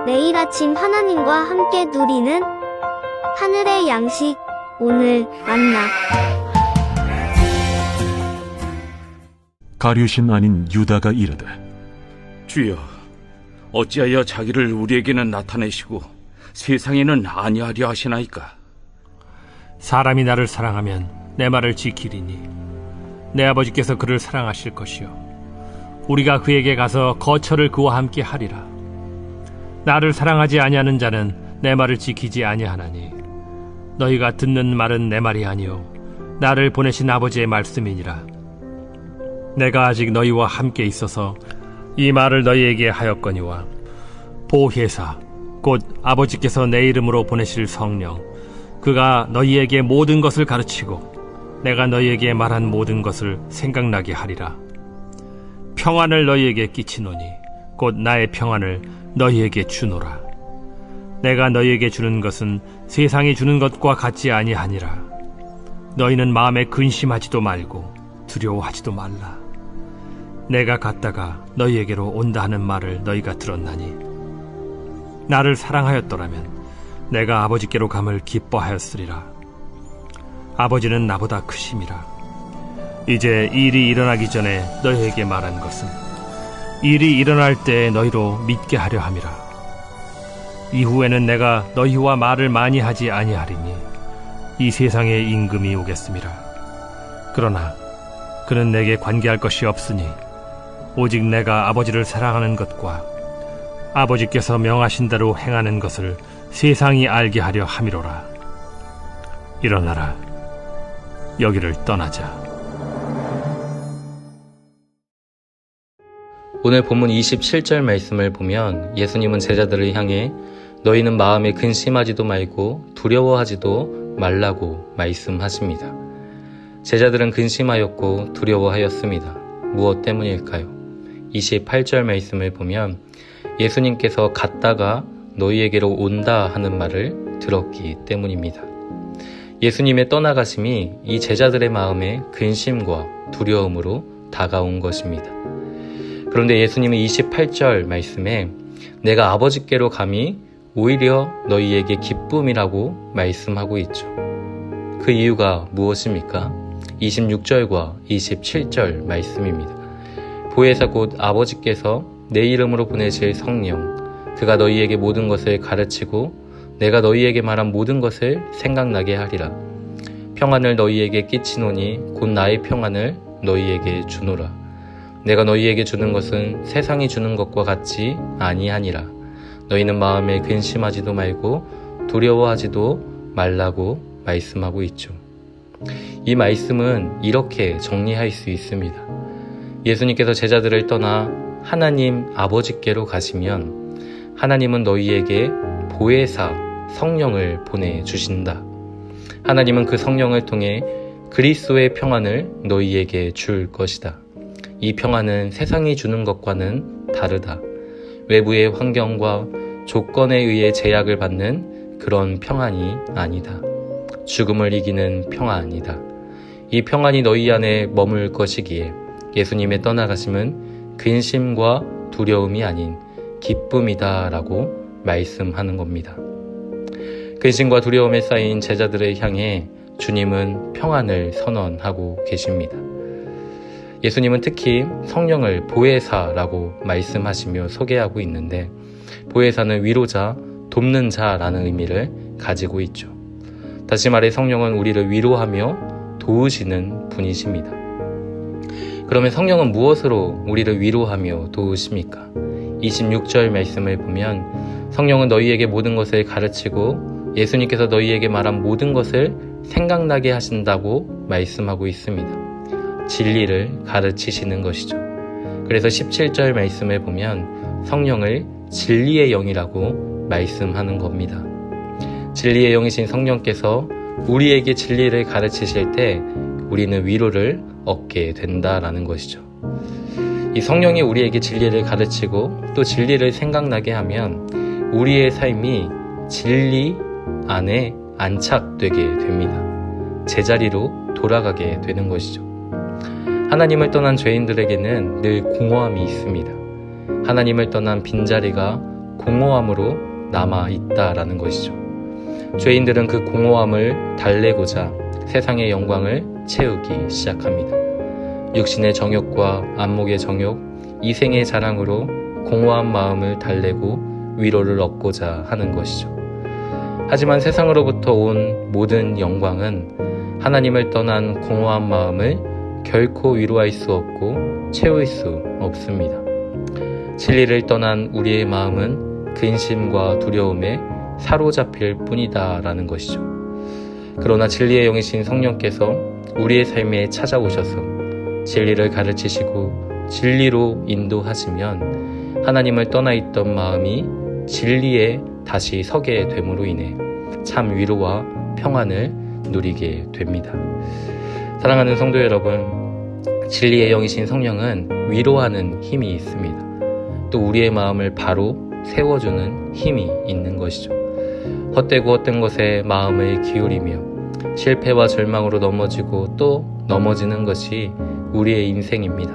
매일 아침 하나님과 함께 누리는 하늘의 양식, 오늘 만나. 가룟신 아닌 유다가 이르되, 주여, 어찌하여 자기를 우리에게는 나타내시고 세상에는 아니하려 하시나이까? 사람이 나를 사랑하면 내 말을 지키리니 내 아버지께서 그를 사랑하실 것이요 우리가 그에게 가서 거처를 그와 함께 하리라. 나를 사랑하지 아니하는 자는 내 말을 지키지 아니하나니 너희가 듣는 말은 내 말이 아니요 나를 보내신 아버지의 말씀이니라. 내가 아직 너희와 함께 있어서 이 말을 너희에게 하였거니와 보혜사 곧 아버지께서 내 이름으로 보내실 성령 그가 너희에게 모든 것을 가르치고 내가 너희에게 말한 모든 것을 생각나게 하리라. 평안을 너희에게 끼치노니 곧 나의 평안을 너희에게 주노라. 내가 너희에게 주는 것은 세상이 주는 것과 같지 아니하니라. 너희는 마음에 근심하지도 말고 두려워하지도 말라. 내가 갔다가 너희에게로 온다 하는 말을 너희가 들었나니 나를 사랑하였더라면 내가 아버지께로 감을 기뻐하였으리라. 아버지는 나보다 크심이라. 이제 일이 일어나기 전에 너희에게 말한 것은 일이 일어날 때 너희로 믿게 하려 함이라. 이후에는 내가 너희와 말을 많이 하지 아니하리니 이 세상에 임금이 오겠음이라. 그러나 그는 내게 관계할 것이 없으니 오직 내가 아버지를 사랑하는 것과 아버지께서 명하신 대로 행하는 것을 세상이 알게 하려 함이로라. 일어나라. 여기를 떠나자. 오늘 본문 27절 말씀을 보면 예수님은 제자들을 향해 너희는 마음에 근심하지도 말고 두려워하지도 말라고 말씀하십니다. 제자들은 근심하였고 두려워하였습니다. 무엇 때문일까요? 28절 말씀을 보면 예수님께서 갔다가 너희에게로 온다 하는 말을 들었기 때문입니다. 예수님의 떠나가심이 이 제자들의 마음에 근심과 두려움으로 다가온 것입니다. 그런데 예수님은 28절 말씀에 내가 아버지께로 감이 오히려 너희에게 기쁨이라고 말씀하고 있죠. 그 이유가 무엇입니까? 26절과 27절 말씀입니다. 보혜사 곧 아버지께서 내 이름으로 보내실 성령 그가 너희에게 모든 것을 가르치고 내가 너희에게 말한 모든 것을 생각나게 하리라. 평안을 너희에게 끼치노니 곧 나의 평안을 너희에게 주노라. 내가 너희에게 주는 것은 세상이 주는 것과 같지 아니하니라. 너희는 마음에 근심하지도 말고 두려워하지도 말라고 말씀하고 있죠. 이 말씀은 이렇게 정리할 수 있습니다. 예수님께서 제자들을 떠나 하나님 아버지께로 가시면 하나님은 너희에게 보혜사 성령을 보내주신다. 하나님은 그 성령을 통해 그리스도의 평안을 너희에게 줄 것이다. 이 평안은 세상이 주는 것과는 다르다. 외부의 환경과 조건에 의해 제약을 받는 그런 평안이 아니다. 죽음을 이기는 평안이다. 이 평안이 너희 안에 머물 것이기에 예수님의 떠나가심은 근심과 두려움이 아닌 기쁨이다 라고 말씀하는 겁니다. 근심과 두려움에 쌓인 제자들을 향해 주님은 평안을 선언하고 계십니다. 예수님은 특히 성령을 보혜사라고 말씀하시며 소개하고 있는데 보혜사는 위로자, 돕는 자라는 의미를 가지고 있죠. 다시 말해 성령은 우리를 위로하며 도우시는 분이십니다. 그러면 성령은 무엇으로 우리를 위로하며 도우십니까? 26절 말씀을 보면 성령은 너희에게 모든 것을 가르치고 예수님께서 너희에게 말한 모든 것을 생각나게 하신다고 말씀하고 있습니다. 진리를 가르치시는 것이죠. 그래서 17절 말씀을 보면 성령을 진리의 영이라고 말씀하는 겁니다. 진리의 영이신 성령께서 우리에게 진리를 가르치실 때 우리는 위로를 얻게 된다라는 것이죠. 이 성령이 우리에게 진리를 가르치고 또 진리를 생각나게 하면 우리의 삶이 진리 안에 안착되게 됩니다. 제자리로 돌아가게 되는 것이죠. 하나님을 떠난 죄인들에게는 늘 공허함이 있습니다. 하나님을 떠난 빈자리가 공허함으로 남아 있다라는 것이죠. 죄인들은 그 공허함을 달래고자 세상의 영광을 채우기 시작합니다. 육신의 정욕과 안목의 정욕, 이생의 자랑으로 공허한 마음을 달래고 위로를 얻고자 하는 것이죠. 하지만 세상으로부터 온 모든 영광은 하나님을 떠난 공허한 마음을 결코 위로할 수 없고 채울 수 없습니다. 진리를 떠난 우리의 마음은 근심과 두려움에 사로잡힐 뿐이다 라는 것이죠. 그러나 진리의 영이신 성령께서 우리의 삶에 찾아오셔서 진리를 가르치시고 진리로 인도하시면 하나님을 떠나 있던 마음이 진리에 다시 서게 됨으로 인해 참 위로와 평안을 누리게 됩니다. 사랑하는 성도 여러분, 진리의 영이신 성령은 위로하는 힘이 있습니다. 또 우리의 마음을 바로 세워주는 힘이 있는 것이죠. 헛되고 헛된 것에 마음을 기울이며 실패와 절망으로 넘어지고 또 넘어지는 것이 우리의 인생입니다.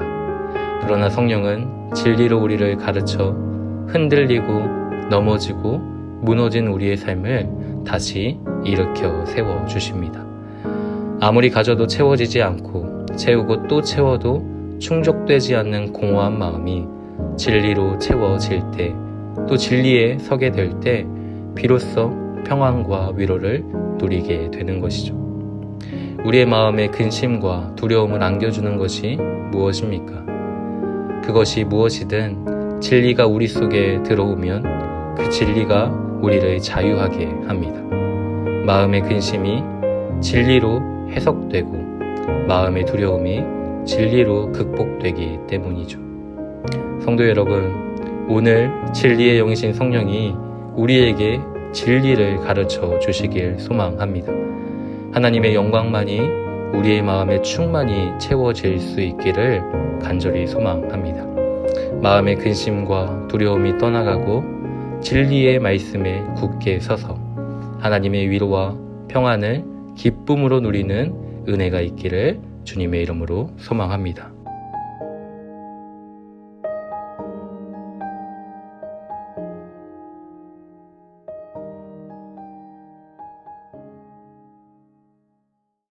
그러나 성령은 진리로 우리를 가르쳐 흔들리고 넘어지고 무너진 우리의 삶을 다시 일으켜 세워주십니다. 아무리 가져도 채워지지 않고 채우고 또 채워도 충족되지 않는 공허한 마음이 진리로 채워질 때, 또 진리에 서게 될 때 비로소 평안과 위로를 누리게 되는 것이죠. 우리의 마음에 근심과 두려움을 안겨주는 것이 무엇입니까? 그것이 무엇이든 진리가 우리 속에 들어오면 그 진리가 우리를 자유하게 합니다. 마음의 근심이 진리로 해석되고 마음의 두려움이 진리로 극복되기 때문이죠. 성도 여러분, 오늘 진리의 영이신 성령이 우리에게 진리를 가르쳐 주시길 소망합니다. 하나님의 영광만이 우리의 마음에 충만히 채워질 수 있기를 간절히 소망합니다. 마음의 근심과 두려움이 떠나가고 진리의 말씀에 굳게 서서 하나님의 위로와 평안을 기쁨으로 누리는 은혜가 있기를 주님의 이름으로 소망합니다.